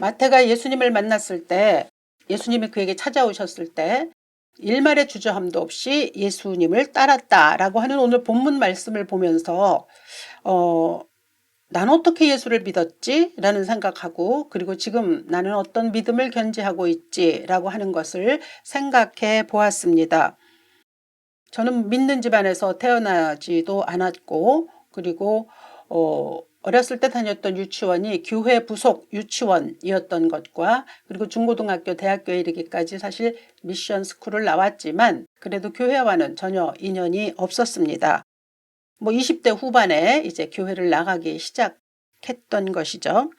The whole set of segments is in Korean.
마태가 예수님을 만났을 때, 예수님이 그에게 찾아오셨을 때 일말의 주저함도 없이 예수님을 따랐다라고 하는 오늘 본문 말씀을 보면서 난 어떻게 예수를 믿었지? 라는 생각하고, 그리고 지금 나는 어떤 믿음을 견지하고 있지? 라고 하는 것을 생각해 보았습니다. 저는 믿는 집안에서 태어나지도 않았고, 그리고 어렸을 때 다녔던 유치원이 교회 부속 유치원이었던 것과, 그리고 중고등학교 대학교에 이르기까지 사실 미션 스쿨을 나왔지만 그래도 교회와는 전혀 인연이 없었습니다. 20대 후반에 이제 교회를 나가기 시작했던 것이죠.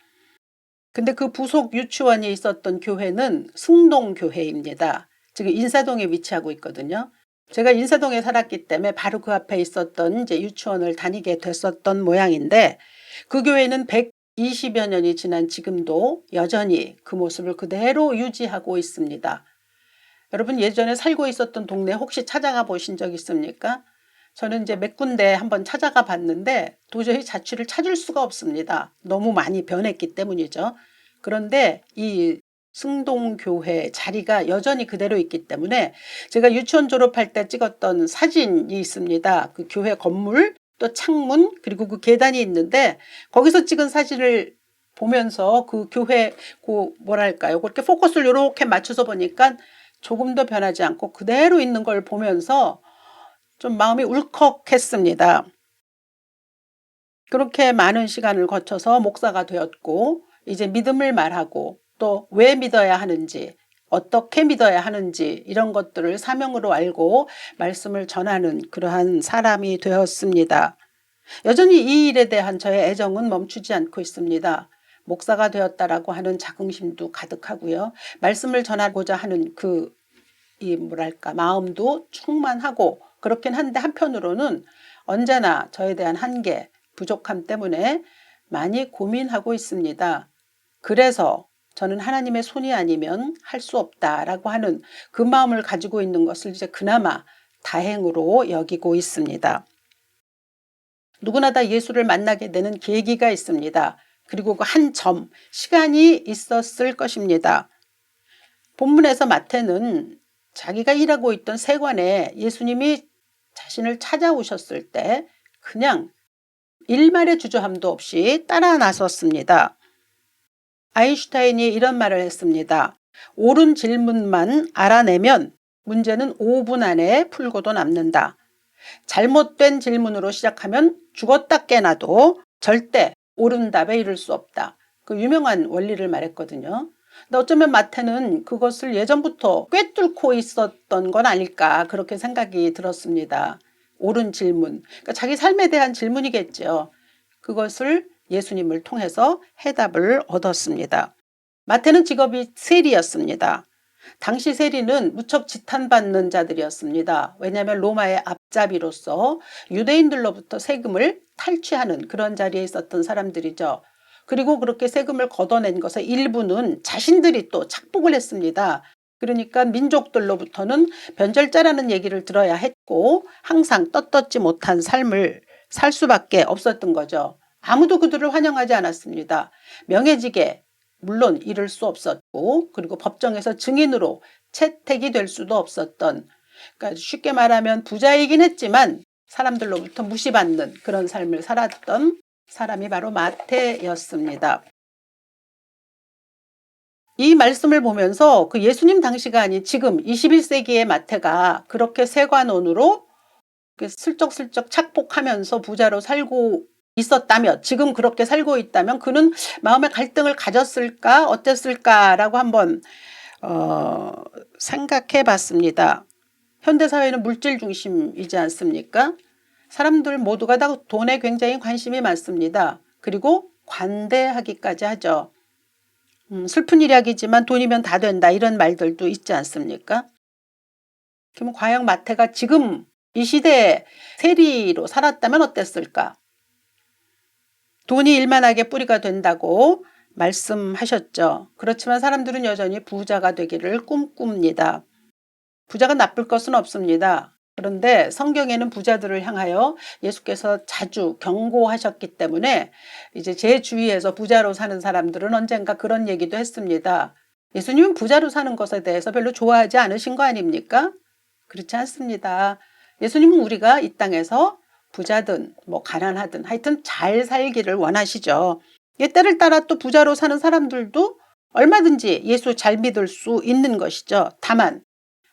근데 그 부속 유치원이 있었던 교회는 승동교회입니다. 지금 인사동에 위치하고 있거든요. 제가 인사동에 살았기 때문에 바로 그 앞에 있었던 이제 유치원을 다니게 됐었던 모양인데, 그 교회는 120여 년이 지난 지금도 여전히 그 모습을 그대로 유지하고 있습니다. 여러분, 예전에 살고 있었던 동네 혹시 찾아가 보신 적 있습니까? 저는 이제 몇 군데 한번 찾아가 봤는데 도저히 자취를 찾을 수가 없습니다. 너무 많이 변했기 때문이죠. 그런데 이 승동교회 자리가 여전히 그대로 있기 때문에 제가 유치원 졸업할 때 찍었던 사진이 있습니다. 그 교회 건물, 또 창문, 그리고 그 계단이 있는데 거기서 찍은 사진을 보면서 그 교회 뭐랄까요, 그렇게 포커스를 이렇게 맞춰서 보니까 조금도 변하지 않고 그대로 있는 걸 보면서 좀 마음이 울컥했습니다. 그렇게 많은 시간을 거쳐서 목사가 되었고, 이제 믿음을 말하고 또 왜 믿어야 하는지, 어떻게 믿어야 하는지 이런 것들을 사명으로 알고 말씀을 전하는 그러한 사람이 되었습니다. 여전히 이 일에 대한 저의 애정은 멈추지 않고 있습니다. 목사가 되었다라고 하는 자긍심도 가득하고요. 말씀을 전하고자 하는 마음도 충만하고 그렇긴 한데, 한편으로는 언제나 저에 대한 한계, 부족함 때문에 많이 고민하고 있습니다. 그래서 저는 하나님의 손이 아니면 할 수 없다라고 하는 그 마음을 가지고 있는 것을 이제 그나마 다행으로 여기고 있습니다. 누구나 다 예수를 만나게 되는 계기가 있습니다. 그리고 그 한 점, 시간이 있었을 것입니다. 본문에서 마태는 자기가 일하고 있던 세관에 예수님이 자신을 찾아오셨을 때 그냥 일말의 주저함도 없이 따라 나섰습니다. 아인슈타인이 이런 말을 했습니다. 옳은 질문만 알아내면 문제는 5분 안에 풀고도 남는다. 잘못된 질문으로 시작하면 죽었다 깨나도 절대 옳은 답에 이를 수 없다. 그 유명한 원리를 말했거든요. 근데 어쩌면 마태는 그것을 예전부터 꿰뚫고 있었던 건 아닐까, 그렇게 생각이 들었습니다. 옳은 질문, 그러니까 자기 삶에 대한 질문이겠죠. 그것을 예수님을 통해서 해답을 얻었습니다. 마태는 직업이 세리였습니다. 당시 세리는 무척 지탄받는 자들이었습니다. 왜냐하면 로마의 앞잡이로서 유대인들로부터 세금을 탈취하는 그런 자리에 있었던 사람들이죠. 그리고 그렇게 세금을 걷어낸 것의 일부는 자신들이 또 착복을 했습니다. 그러니까 민족들로부터는 변절자라는 얘기를 들어야 했고 항상 떳떳지 못한 삶을 살 수밖에 없었던 거죠. 아무도 그들을 환영하지 않았습니다. 명예직에 물론 이를 수 없었고, 그리고 법정에서 증인으로 채택이 될 수도 없었던, 그러니까 쉽게 말하면 부자이긴 했지만 사람들로부터 무시받는 그런 삶을 살았던 사람이 바로 마태였습니다. 이 말씀을 보면서 그 예수님 당시가 아닌 지금 21세기의 마태가 그렇게 세관원으로 슬쩍슬쩍 착복하면서 부자로 살고 있었다면, 지금 그렇게 살고 있다면 그는 마음의 갈등을 가졌을까 어땠을까라고 한번 생각해 봤습니다. 현대사회는 물질 중심이지 않습니까? 사람들 모두가 다 돈에 굉장히 관심이 많습니다. 그리고 관대하기까지 하죠. 슬픈 이야기지만 돈이면 다 된다, 이런 말들도 있지 않습니까? 그럼 과연 마태가 지금 이 시대에 세리로 살았다면 어땠을까? 돈이 일만하게 뿌리가 된다고 말씀하셨죠. 그렇지만 사람들은 여전히 부자가 되기를 꿈꿉니다. 부자가 나쁠 것은 없습니다. 그런데 성경에는 부자들을 향하여 예수께서 자주 경고하셨기 때문에 이제 제 주위에서 부자로 사는 사람들은 언젠가 그런 얘기도 했습니다. 예수님은 부자로 사는 것에 대해서 별로 좋아하지 않으신 거 아닙니까? 그렇지 않습니다. 예수님은 우리가 이 땅에서 부자든 뭐 가난하든 하여튼 잘 살기를 원하시죠. 때를 따라 또 부자로 사는 사람들도 얼마든지 예수 잘 믿을 수 있는 것이죠. 다만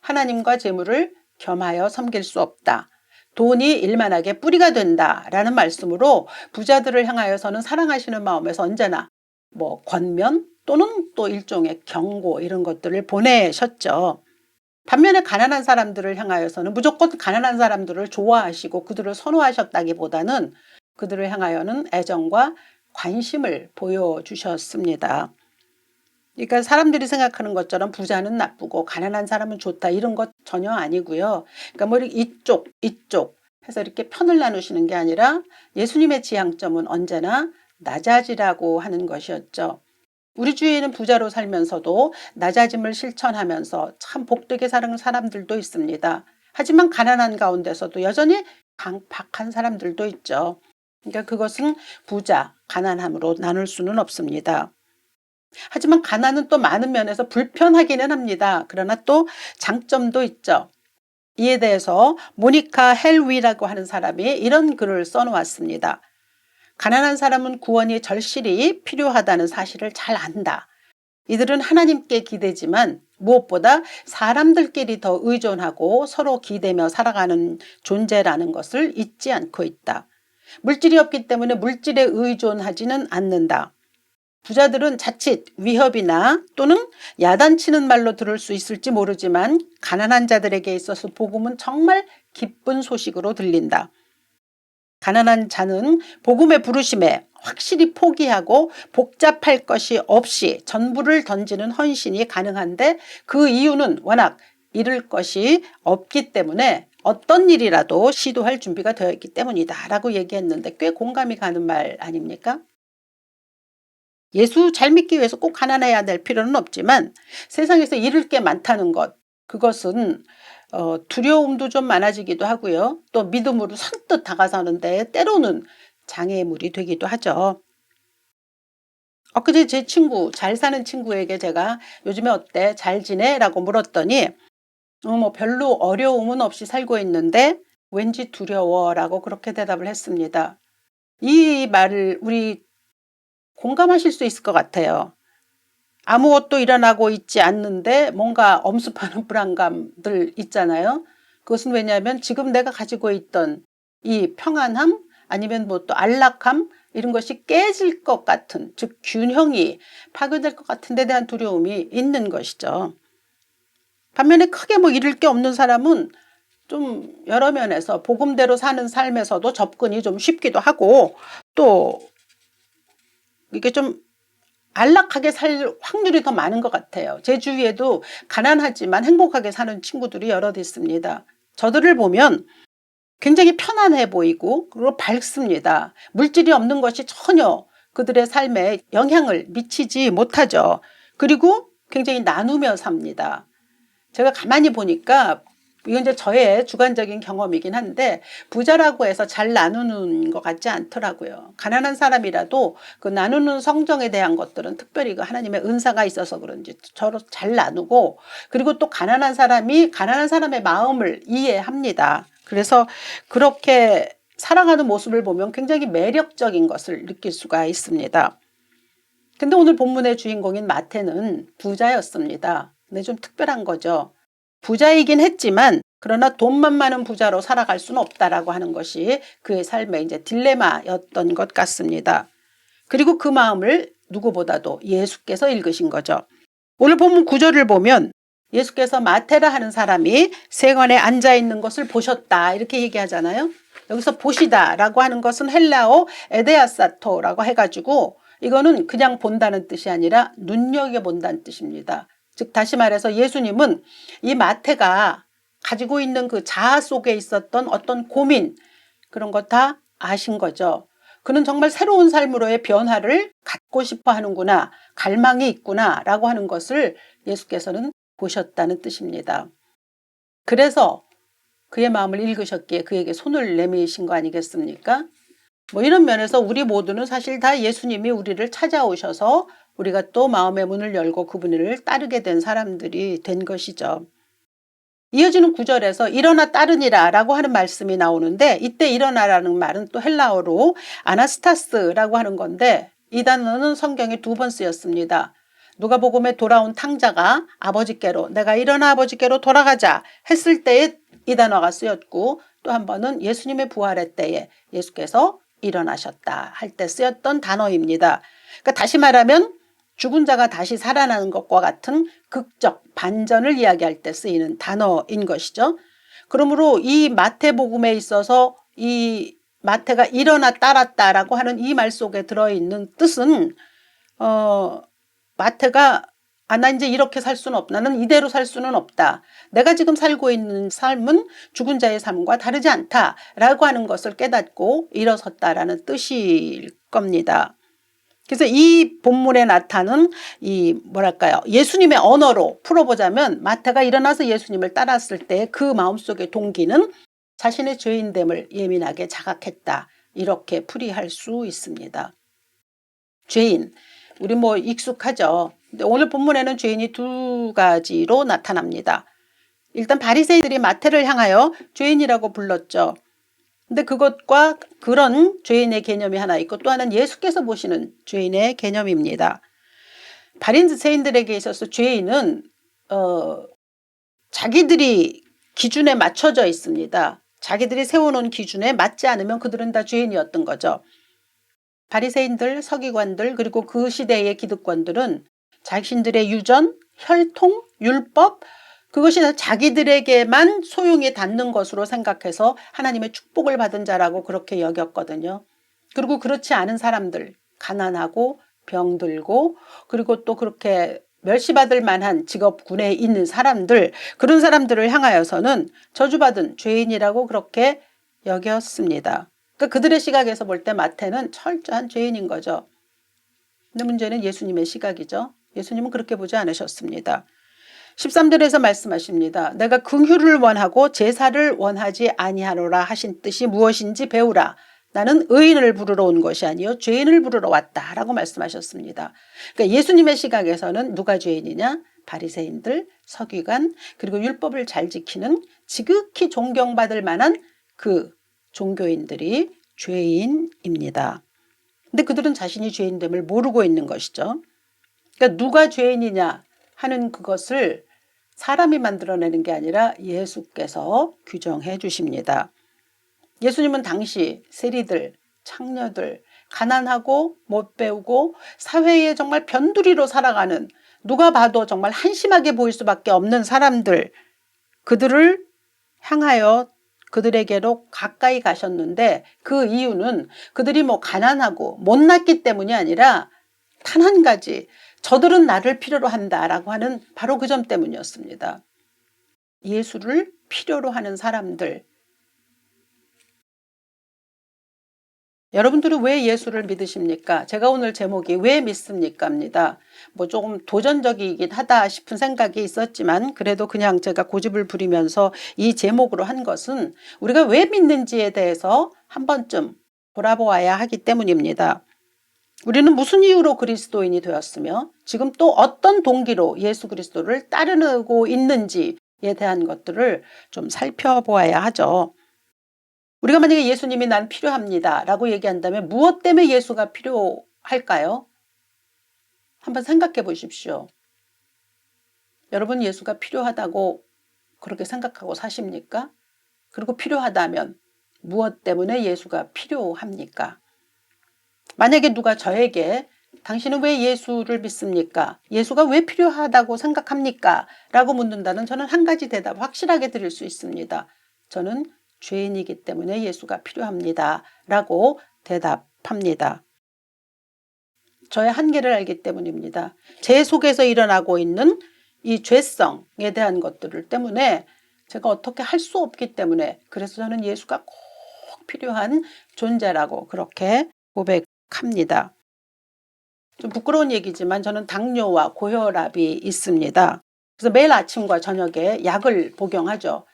하나님과 재물을 겸하여 섬길 수 없다. 돈이 일만하게 뿌리가 된다라는 말씀으로 부자들을 향하여서는 사랑하시는 마음에서 언제나 뭐 권면 또는 또 일종의 경고 이런 것들을 보내셨죠. 반면에 가난한 사람들을 향하여서는 무조건 가난한 사람들을 좋아하시고 그들을 선호하셨다기보다는 그들을 향하여는 애정과 관심을 보여주셨습니다. 그러니까 사람들이 생각하는 것처럼 부자는 나쁘고 가난한 사람은 좋다 이런 것 전혀 아니고요. 그러니까 뭐 이쪽 해서 이렇게 편을 나누시는 게 아니라 예수님의 지향점은 언제나 낮아지라고 하는 것이었죠. 우리 주위에는 부자로 살면서도 낮아짐을 실천하면서 참 복되게 사는 사람들도 있습니다. 하지만 가난한 가운데서도 여전히 강박한 사람들도 있죠. 그러니까 그것은 부자, 가난함으로 나눌 수는 없습니다. 하지만 가난은 또 많은 면에서 불편하기는 합니다. 그러나 또 장점도 있죠. 이에 대해서 모니카 헬위라고 하는 사람이 이런 글을 써놓았습니다. 가난한 사람은 구원이 절실히 필요하다는 사실을 잘 안다. 이들은 하나님께 기대지만 무엇보다 사람들끼리 더 의존하고 서로 기대며 살아가는 존재라는 것을 잊지 않고 있다. 물질이 없기 때문에 물질에 의존하지는 않는다. 부자들은 자칫 위협이나 또는 야단치는 말로 들을 수 있을지 모르지만 가난한 자들에게 있어서 복음은 정말 기쁜 소식으로 들린다. 가난한 자는 복음의 부르심에 확실히 포기하고 복잡할 것이 없이 전부를 던지는 헌신이 가능한데 그 이유는 워낙 잃을 것이 없기 때문에 어떤 일이라도 시도할 준비가 되어 있기 때문이다 라고 얘기했는데 꽤 공감이 가는 말 아닙니까? 예수 잘 믿기 위해서 꼭 가난해야 될 필요는 없지만 세상에서 잃을 게 많다는 것 그것은 두려움도 좀 많아지기도 하고요. 또 믿음으로 선뜻 다가서는데 때로는 장애물이 되기도 하죠. 엊그제 제 친구 잘 사는 친구에게 제가 요즘에 어때 잘 지내? 라고 물었더니 뭐 별로 어려움은 없이 살고 있는데 왠지 두려워 라고 그렇게 대답을 했습니다. 이 말을 우리 공감하실 수 있을 것 같아요. 아무것도 일어나고 있지 않는데 뭔가 엄습하는 불안감들 있잖아요. 그것은 왜냐하면 지금 내가 가지고 있던 이 평안함 아니면 뭐 또 안락함 이런 것이 깨질 것 같은 즉 균형이 파괴될 것 같은 데 대한 두려움이 있는 것이죠. 반면에 크게 뭐 잃을 게 없는 사람은 좀 여러 면에서 복음대로 사는 삶에서도 접근이 좀 쉽기도 하고 또 이게 좀 안락하게 살 확률이 더 많은 것 같아요. 제 주위에도 가난하지만 행복하게 사는 친구들이 여럿 있습니다. 저들을 보면 굉장히 편안해 보이고 그리고 밝습니다. 물질이 없는 것이 전혀 그들의 삶에 영향을 미치지 못하죠. 그리고 굉장히 나누며 삽니다. 제가 가만히 보니까 이건 이제 저의 주관적인 경험이긴 한데 부자라고 해서 잘 나누는 것 같지 않더라고요. 가난한 사람이라도 그 나누는 성정에 대한 것들은 특별히 그 하나님의 은사가 있어서 그런지 서로 잘 나누고 그리고 또 가난한 사람이 가난한 사람의 마음을 이해합니다. 그래서 그렇게 살아가는 모습을 보면 굉장히 매력적인 것을 느낄 수가 있습니다. 근데 오늘 본문의 주인공인 마태는 부자였습니다. 근데 좀 특별한 거죠. 부자이긴 했지만 그러나 돈만 많은 부자로 살아갈 수는 없다라고 하는 것이 그의 삶의 이제 딜레마였던 것 같습니다. 그리고 그 마음을 누구보다도 예수께서 읽으신 거죠. 오늘 본문 9절을 보면 예수께서 마테라 하는 사람이 세관에 앉아 있는 것을 보셨다 이렇게 얘기하잖아요. 여기서 보시다라고 하는 것은 헬라어 에데아사토라고 해가지고 이거는 그냥 본다는 뜻이 아니라 눈여겨본다는 뜻입니다. 즉 다시 말해서 예수님은 이 마태가 가지고 있는 그 자아 속에 있었던 어떤 고민 그런 거 다 아신 거죠. 그는 정말 새로운 삶으로의 변화를 갖고 싶어 하는구나 갈망이 있구나 라고 하는 것을 예수께서는 보셨다는 뜻입니다. 그래서 그의 마음을 읽으셨기에 그에게 손을 내미신 거 아니겠습니까? 뭐 이런 면에서 우리 모두는 사실 다 예수님이 우리를 찾아오셔서 우리가 또 마음의 문을 열고 그분을 따르게 된 사람들이 된 것이죠. 이어지는 구절에서 일어나 따르니라 라고 하는 말씀이 나오는데, 이때 일어나라는 말은 또 헬라어로 아나스타스라고 하는 건데, 이 단어는 성경에 2번 쓰였습니다. 누가복음에 돌아온 탕자가 아버지께로, 내가 일어나 아버지께로 돌아가자 했을 때에 이 단어가 쓰였고, 또 한 번은 예수님의 부활의 때에 예수께서 일어나셨다 할 때 쓰였던 단어입니다. 그러니까 다시 말하면 죽은 자가 다시 살아나는 것과 같은 극적 반전을 이야기할 때 쓰이는 단어인 것이죠. 그러므로 이 마태복음에 있어서 이 마태가 일어나 따랐다라고 하는 이 말 속에 들어있는 뜻은 마태가 나 이제 이렇게 살 수는 없다. 나는 이대로 살 수는 없다. 내가 지금 살고 있는 삶은 죽은 자의 삶과 다르지 않다라고 하는 것을 깨닫고 일어섰다라는 뜻일 겁니다. 그래서 이 본문에 나타난 이 뭐랄까요, 예수님의 언어로 풀어보자면 마태가 일어나서 예수님을 따랐을 때 그 마음속의 동기는 자신의 죄인됨을 예민하게 자각했다, 이렇게 풀이할 수 있습니다. 죄인, 우리 뭐 익숙하죠. 근데 오늘 본문에는 죄인이 2가지로 나타납니다. 일단 바리새인들이 마태를 향하여 죄인이라고 불렀죠. 근데 그것과 그런 죄인의 개념이 하나 있고, 또 하나는 예수께서 보시는 죄인의 개념입니다. 바리새인들에게 있어서 죄인은 자기들이 기준에 맞춰져 있습니다. 자기들이 세워놓은 기준에 맞지 않으면 그들은 다 죄인이었던 거죠. 바리새인들, 서기관들, 그리고 그 시대의 기득권들은 자신들의 유전, 혈통, 율법, 그것이 자기들에게만 소용이 닿는 것으로 생각해서 하나님의 축복을 받은 자라고 그렇게 여겼거든요. 그리고 그렇지 않은 사람들, 가난하고 병들고 그리고 또 그렇게 멸시받을 만한 직업군에 있는 사람들, 그런 사람들을 향하여서는 저주받은 죄인이라고 그렇게 여겼습니다. 그러니까 그들의 시각에서 볼 때 마태는 철저한 죄인인 거죠. 근데 문제는 예수님의 시각이죠. 예수님은 그렇게 보지 않으셨습니다. 13절에서 말씀하십니다. 내가 긍휼을 원하고 제사를 원하지 아니하노라 하신 뜻이 무엇인지 배우라. 나는 의인을 부르러 온 것이 아니요 죄인을 부르러 왔다 라고 말씀하셨습니다. 그러니까 예수님의 시각에서는 누가 죄인이냐? 바리새인들, 서기관, 그리고 율법을 잘 지키는 지극히 존경받을 만한 그 종교인들이 죄인입니다. 근데 그들은 자신이 죄인됨을 모르고 있는 것이죠. 그러니까 누가 죄인이냐 하는 그것을 사람이 만들어내는 게 아니라 예수께서 규정해 주십니다. 예수님은 당시 세리들, 창녀들, 가난하고 못 배우고 사회에 정말 변두리로 살아가는, 누가 봐도 정말 한심하게 보일 수밖에 없는 사람들, 그들을 향하여 그들에게로 가까이 가셨는데, 그 이유는 그들이 뭐 가난하고 못났기 때문이 아니라 단 한 가지, 저들은 나를 필요로 한다라고 하는 바로 그 점 때문이었습니다. 예수를 필요로 하는 사람들. 여러분들은 왜 예수를 믿으십니까? 제가 오늘 제목이 왜 믿습니까? 입니다. 뭐 조금 도전적이긴 하다 싶은 생각이 있었지만 그래도 그냥 제가 고집을 부리면서 이 제목으로 한 것은 우리가 왜 믿는지에 대해서 한 번쯤 돌아보아야 하기 때문입니다. 우리는 무슨 이유로 그리스도인이 되었으며 지금 또 어떤 동기로 예수 그리스도를 따르고 있는지에 대한 것들을 좀 살펴보아야 하죠. 우리가 만약에 예수님이 난 필요합니다 라고 얘기한다면 무엇 때문에 예수가 필요할까요? 한번 생각해 보십시오. 여러분 예수가 필요하다고 그렇게 생각하고 사십니까? 그리고 필요하다면 무엇 때문에 예수가 필요합니까? 만약에 누가 저에게 당신은 왜 예수를 믿습니까? 예수가 왜 필요하다고 생각합니까? 라고 묻는다면 저는 한 가지 대답 확실하게 드릴 수 있습니다. 저는 죄인이기 때문에 예수가 필요합니다 라고 대답합니다. 저의 한계를 알기 때문입니다. 제 속에서 일어나고 있는 이 죄성에 대한 것들 때문에 제가 어떻게 할 수 없기 때문에, 그래서 저는 예수가 꼭 필요한 존재라고 그렇게 고백합니다. 좀 부끄러운 얘기지만 저는 당뇨와 고혈압이 있습니다. 그래서 매일 아침과 저녁에 약을 복용하죠.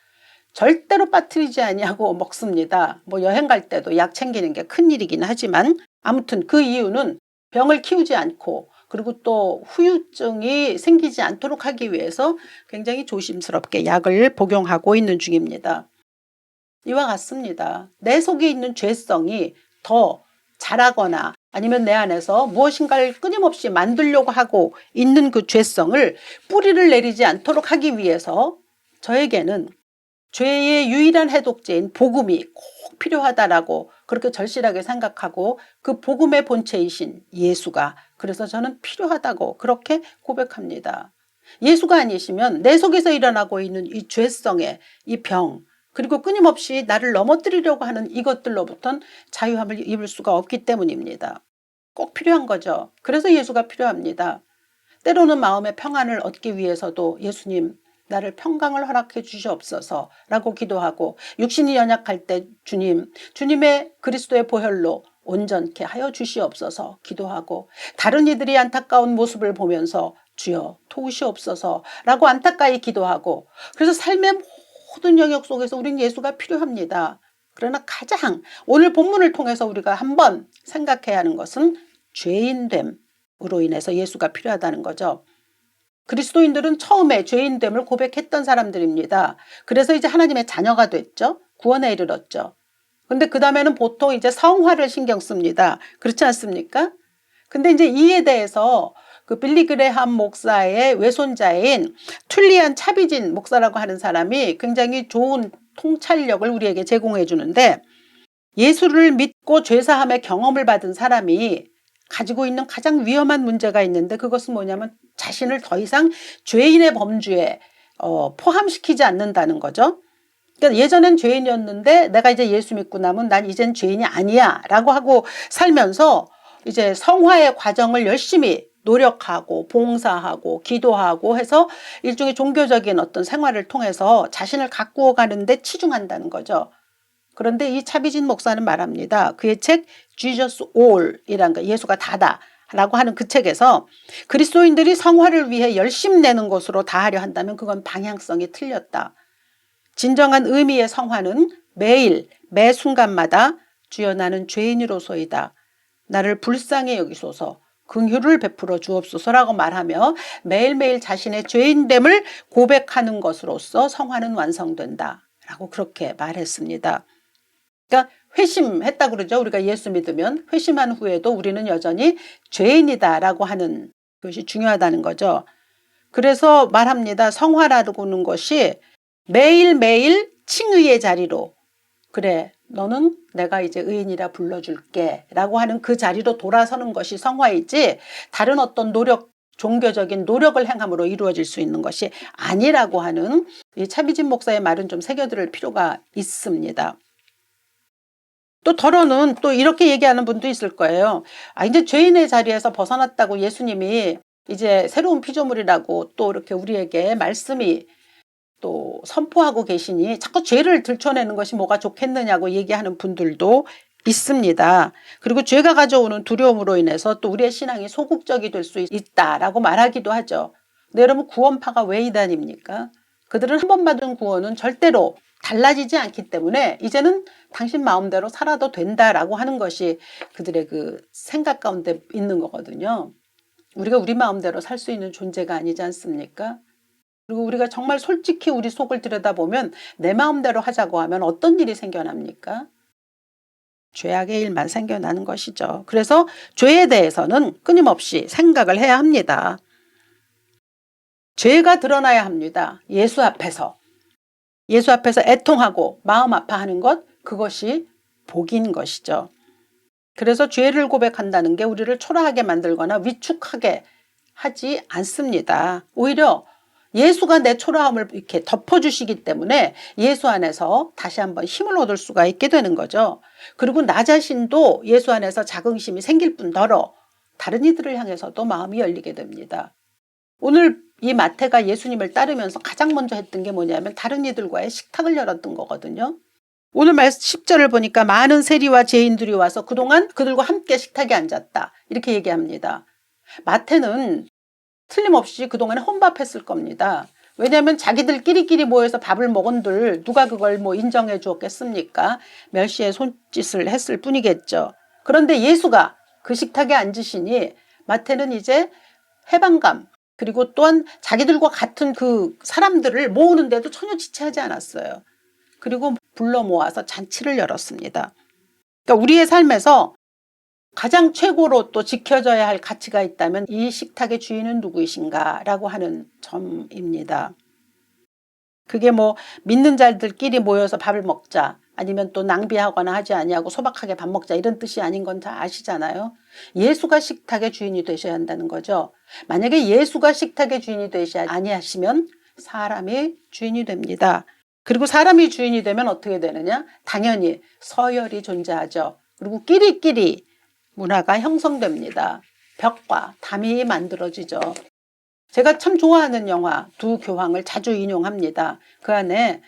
절대로 빠뜨리지 아니하고 먹습니다. 뭐 여행 갈 때도 약 챙기는 게 큰일이긴 하지만 아무튼 그 이유는 병을 키우지 않고 그리고 또 후유증이 생기지 않도록 하기 위해서 굉장히 조심스럽게 약을 복용하고 있는 중입니다. 이와 같습니다. 내 속에 있는 죄성이 더 자라거나 아니면 내 안에서 무엇인가를 끊임없이 만들려고 하고 있는 그 죄성을 뿌리를 내리지 않도록 하기 위해서 저에게는 죄의 유일한 해독제인 복음이 꼭 필요하다라고 그렇게 절실하게 생각하고 그 복음의 본체이신 예수가 그래서 저는 필요하다고 그렇게 고백합니다. 예수가 아니시면 내 속에서 일어나고 있는 이 죄성의 이 병 그리고 끊임없이 나를 넘어뜨리려고 하는 이것들로부터는 자유함을 입을 수가 없기 때문입니다. 꼭 필요한 거죠. 그래서 예수가 필요합니다. 때로는 마음의 평안을 얻기 위해서도 예수님 나를 평강을 허락해 주시옵소서 라고 기도하고 육신이 연약할 때 주님의 그리스도의 보혈로 온전케 하여 주시옵소서 기도하고 다른 이들이 안타까운 모습을 보면서 주여 도우시옵소서 라고 안타까이 기도하고 그래서 삶의 모든 영역 속에서 우린 예수가 필요합니다. 그러나 가장 오늘 본문을 통해서 우리가 한번 생각해야 하는 것은 죄인됨으로 인해서 예수가 필요하다는 거죠. 그리스도인들은 처음에 죄인됨을 고백했던 사람들입니다. 그래서 이제 하나님의 자녀가 됐죠. 구원에 이르렀죠. 근데 그 다음에는 보통 이제 성화를 신경 씁니다. 그렇지 않습니까? 근데 이제 이에 대해서 그 빌리 그레함 목사의 외손자인 툴리안 차비진 목사라고 하는 사람이 굉장히 좋은 통찰력을 우리에게 제공해 주는데 예수를 믿고 죄사함의 경험을 받은 사람이 가지고 있는 가장 위험한 문제가 있는데 그것은 뭐냐면 자신을 더 이상 죄인의 범주에 포함시키지 않는다는 거죠. 그러니까 예전엔 죄인이었는데 내가 이제 예수 믿고 나면 난 이젠 죄인이 아니야 라고 하고 살면서 이제 성화의 과정을 열심히 노력하고 봉사하고 기도하고 해서 일종의 종교적인 어떤 생활을 통해서 자신을 가꾸어 가는데 치중한다는 거죠. 그런데 이 차비진 목사는 말합니다. 그의 책 Jesus All이란 거 예수가 다다 라고 하는 그 책에서 그리스도인들이 성화를 위해 열심 내는 것으로 다하려 한다면 그건 방향성이 틀렸다. 진정한 의미의 성화는 매일 매 순간마다 주여 나는 죄인으로소이다. 나를 불쌍히 여기소서 긍휼을 베풀어 주옵소서라고 말하며 매일매일 자신의 죄인됨을 고백하는 것으로서 성화는 완성된다 라고 그렇게 말했습니다. 그러니까 회심했다고 그러죠. 우리가 예수 믿으면 회심한 후에도 우리는 여전히 죄인이다라고 하는 것이 중요하다는 거죠. 그래서 말합니다. 성화라고 하는 것이 매일매일 칭의의 자리로 그래 너는 내가 이제 의인이라 불러줄게 라고 하는 그 자리로 돌아서는 것이 성화이지 다른 어떤 노력 종교적인 노력을 행함으로 이루어질 수 있는 것이 아니라고 하는 이 차비진 목사의 말은 좀 새겨들을 필요가 있습니다. 또 더러는 또 이렇게 얘기하는 분도 있을 거예요. 이제 죄인의 자리에서 벗어났다고 예수님이 이제 새로운 피조물이라고 또 이렇게 우리에게 말씀이 또 선포하고 계시니 자꾸 죄를 들춰내는 것이 뭐가 좋겠느냐고 얘기하는 분들도 있습니다. 그리고 죄가 가져오는 두려움으로 인해서 또 우리의 신앙이 소극적이 될 수 있다라고 말하기도 하죠. 근데 여러분 구원파가 왜 이단입니까? 그들은 한 번 받은 구원은 절대로 달라지지 않기 때문에 이제는 당신 마음대로 살아도 된다라고 하는 것이 그들의 그 생각 가운데 있는 거거든요. 우리가 우리 마음대로 살 수 있는 존재가 아니지 않습니까? 그리고 우리가 정말 솔직히 우리 속을 들여다보면 내 마음대로 하자고 하면 어떤 일이 생겨납니까? 죄악의 일만 생겨나는 것이죠. 그래서 죄에 대해서는 끊임없이 생각을 해야 합니다. 죄가 드러나야 합니다. 예수 앞에서. 예수 앞에서 애통하고 마음 아파하는 것 그것이 복인 것이죠. 그래서 죄를 고백한다는 게 우리를 초라하게 만들거나 위축하게 하지 않습니다. 오히려 예수가 내 초라함을 이렇게 덮어주시기 때문에 예수 안에서 다시 한번 힘을 얻을 수가 있게 되는 거죠. 그리고 나 자신도 예수 안에서 자긍심이 생길 뿐더러 다른 이들을 향해서도 마음이 열리게 됩니다. 오늘 이 마태가 예수님을 따르면서 가장 먼저 했던 게 뭐냐면 다른 이들과의 식탁을 열었던 거거든요. 오늘 말씀 10절을 보니까 많은 세리와 죄인들이 와서 그동안 그들과 함께 식탁에 앉았다. 이렇게 얘기합니다. 마태는 틀림없이 그동안에 혼밥했을 겁니다. 왜냐하면 자기들끼리끼리 모여서 밥을 먹은들 누가 그걸 뭐 인정해 주었겠습니까? 멸시의 손짓을 했을 뿐이겠죠. 그런데 예수가 그 식탁에 앉으시니 마태는 이제 해방감, 그리고 또한 자기들과 같은 그 사람들을 모으는데도 전혀 지체하지 않았어요. 그리고 불러 모아서 잔치를 열었습니다. 그러니까 우리의 삶에서 가장 최고로 또 지켜져야 할 가치가 있다면 이 식탁의 주인은 누구이신가 라고 하는 점입니다. 그게 뭐 믿는 자들끼리 모여서 밥을 먹자, 아니면 또 낭비하거나 하지 아니하고 소박하게 밥 먹자, 이런 뜻이 아닌 건 다 아시잖아요. 예수가 식탁의 주인이 되셔야 한다는 거죠. 만약에 예수가 식탁의 주인이 되시지 아니하시면 사람이 주인이 됩니다. 그리고 사람이 주인이 되면 어떻게 되느냐? 당연히 서열이 존재하죠. 그리고 끼리끼리 문화가 형성됩니다. 벽과 담이 만들어지죠. 제가 참 좋아하는 영화 두 교황을 자주 인용합니다. 그 안에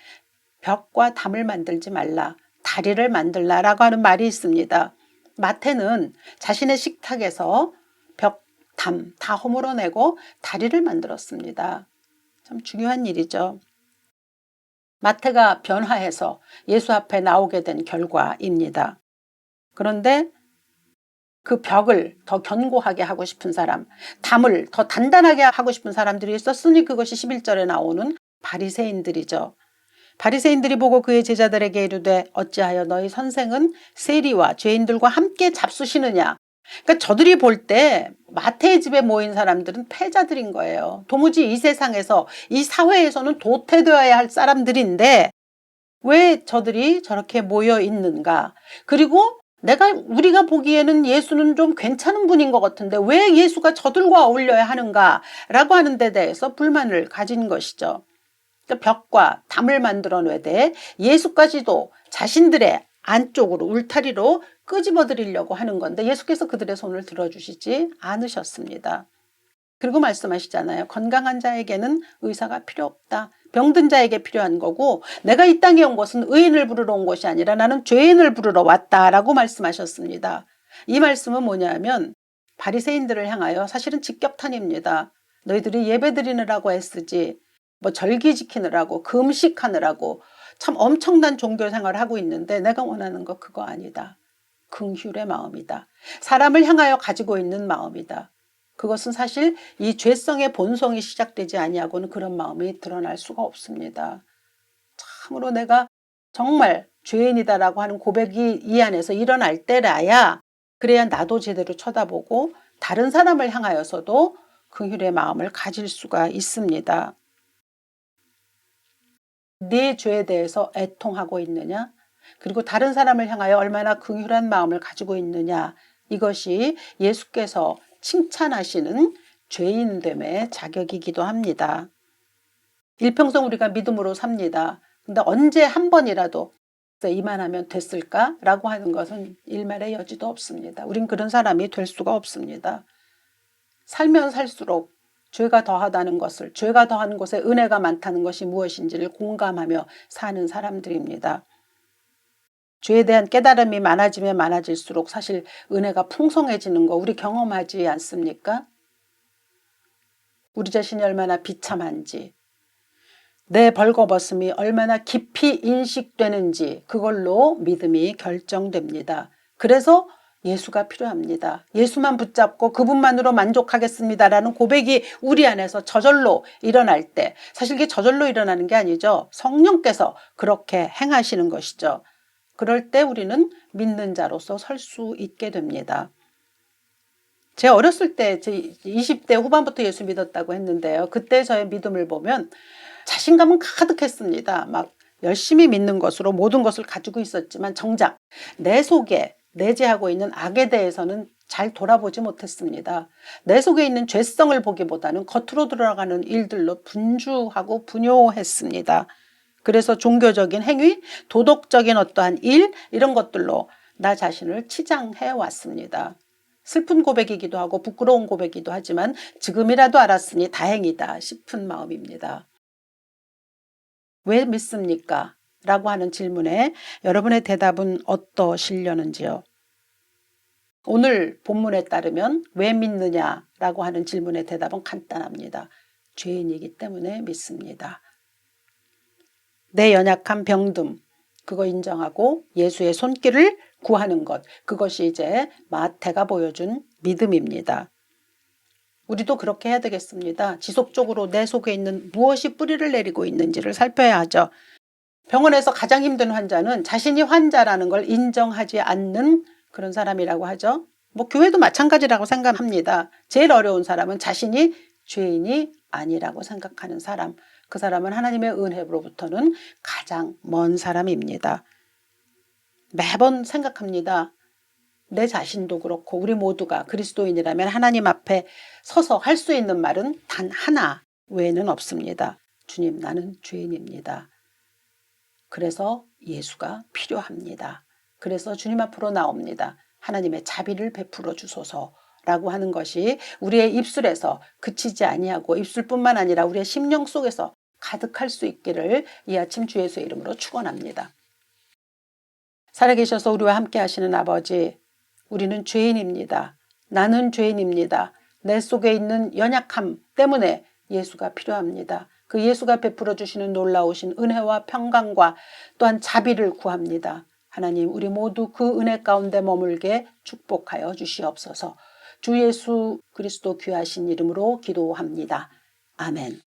벽과 담을 만들지 말라, 다리를 만들라라고 하는 말이 있습니다. 마태는 자신의 식탁에서 벽, 담 다 허물어내고 다리를 만들었습니다. 참 중요한 일이죠. 마태가 변화해서 예수 앞에 나오게 된 결과입니다. 그런데 그 벽을 더 견고하게 하고 싶은 사람, 담을 더 단단하게 하고 싶은 사람들이 있었으니 그것이 11절에 나오는 바리새인들이죠. 바리새인들이 보고 그의 제자들에게 이르되 어찌하여 너희 선생은 세리와 죄인들과 함께 잡수시느냐. 그러니까 저들이 볼 때 마태의 집에 모인 사람들은 패자들인 거예요. 도무지 이 세상에서, 이 사회에서는 도태되어야 할 사람들인데 왜 저들이 저렇게 모여 있는가. 그리고 우리가 보기에는 예수는 좀 괜찮은 분인 것 같은데 왜 예수가 저들과 어울려야 하는가 라고 하는 데 대해서 불만을 가진 것이죠. 벽과 담을 만들어내되 예수까지도 자신들의 안쪽으로 울타리로 끄집어들이려고 하는 건데 예수께서 그들의 손을 들어주시지 않으셨습니다. 그리고 말씀하시잖아요. 건강한 자에게는 의사가 필요 없다. 병든 자에게 필요한 거고 내가 이 땅에 온 것은 의인을 부르러 온 것이 아니라 나는 죄인을 부르러 왔다라고 말씀하셨습니다. 이 말씀은 뭐냐면 바리새인들을 향하여 사실은 직격탄입니다. 너희들이 예배 드리느라고 애쓰지 뭐 절기 지키느라고 금식하느라고 참 엄청난 종교 생활을 하고 있는데 내가 원하는 거 그거 아니다. 긍휼의 마음이다. 사람을 향하여 가지고 있는 마음이다. 그것은 사실 이 죄성의 본성이 시작되지 아니하고는 그런 마음이 드러날 수가 없습니다. 참으로 내가 정말 죄인이다라고 하는 고백이 이 안에서 일어날 때라야 그래야 나도 제대로 쳐다보고 다른 사람을 향하여서도 긍휼의 마음을 가질 수가 있습니다. 네 죄에 대해서 애통하고 있느냐? 그리고 다른 사람을 향하여 얼마나 긍휼한 마음을 가지고 있느냐? 이것이 예수께서 칭찬하시는 죄인됨의 자격이기도 합니다. 일평생 우리가 믿음으로 삽니다. 근데 언제 한 번이라도 이만하면 됐을까라고 하는 것은 일말의 여지도 없습니다. 우린 그런 사람이 될 수가 없습니다. 살면 살수록 죄가 더하다는 것을, 죄가 더한 곳에 은혜가 많다는 것이 무엇인지를 공감하며 사는 사람들입니다. 죄에 대한 깨달음이 많아지면 많아질수록 사실 은혜가 풍성해지는 거 우리 경험하지 않습니까? 우리 자신이 얼마나 비참한지, 내 벌거벗음이 얼마나 깊이 인식되는지 그걸로 믿음이 결정됩니다. 그래서 예수가 필요합니다. 예수만 붙잡고 그분만으로 만족하겠습니다라는 고백이 우리 안에서 저절로 일어날 때, 사실 이게 저절로 일어나는 게 아니죠. 성령께서 그렇게 행하시는 것이죠. 그럴 때 우리는 믿는 자로서 설 수 있게 됩니다. 제가 어렸을 때 제 20대 후반부터 예수 믿었다고 했는데요. 그때 저의 믿음을 보면 자신감은 가득했습니다. 막 열심히 믿는 것으로 모든 것을 가지고 있었지만 정작 내 속에 내재하고 있는 악에 대해서는 잘 돌아보지 못했습니다. 내 속에 있는 죄성을 보기보다는 겉으로 들어가는 일들로 분주하고 분요했습니다. 그래서 종교적인 행위, 도덕적인 어떠한 일, 이런 것들로 나 자신을 치장해 왔습니다. 슬픈 고백이기도 하고 부끄러운 고백이기도 하지만 지금이라도 알았으니 다행이다 싶은 마음입니다. 왜 믿습니까? 라고 하는 질문에 여러분의 대답은 어떠시려는지요? 오늘 본문에 따르면 왜 믿느냐라고 하는 질문의 대답은 간단합니다. 죄인이기 때문에 믿습니다. 내 연약한 병듦, 그거 인정하고 예수의 손길을 구하는 것, 그것이 이제 마태가 보여준 믿음입니다. 우리도 그렇게 해야 되겠습니다. 지속적으로 내 속에 있는 무엇이 뿌리를 내리고 있는지를 살펴야 하죠. 병원에서 가장 힘든 환자는 자신이 환자라는 걸 인정하지 않는 그런 사람이라고 하죠. 뭐 교회도 마찬가지라고 생각합니다. 제일 어려운 사람은 자신이 죄인이 아니라고 생각하는 사람. 그 사람은 하나님의 은혜로부터는 가장 먼 사람입니다. 매번 생각합니다. 내 자신도 그렇고 우리 모두가 그리스도인이라면 하나님 앞에 서서 할 수 있는 말은 단 하나 외에는 없습니다. 주님, 나는 죄인입니다. 그래서 예수가 필요합니다. 그래서 주님 앞으로 나옵니다. 하나님의 자비를 베풀어 주소서라고 하는 것이 우리의 입술에서 그치지 아니하고 입술뿐만 아니라 우리의 심령 속에서 가득할 수 있기를 이 아침 주 예수의 이름으로 축원합니다. 살아계셔서 우리와 함께 하시는 아버지, 우리는 죄인입니다. 나는 죄인입니다. 내 속에 있는 연약함 때문에 예수가 필요합니다. 그 예수가 베풀어 주시는 놀라우신 은혜와 평강과 또한 자비를 구합니다. 하나님, 우리 모두 그 은혜 가운데 머물게 축복하여 주시옵소서. 주 예수 그리스도 귀하신 이름으로 기도합니다. 아멘.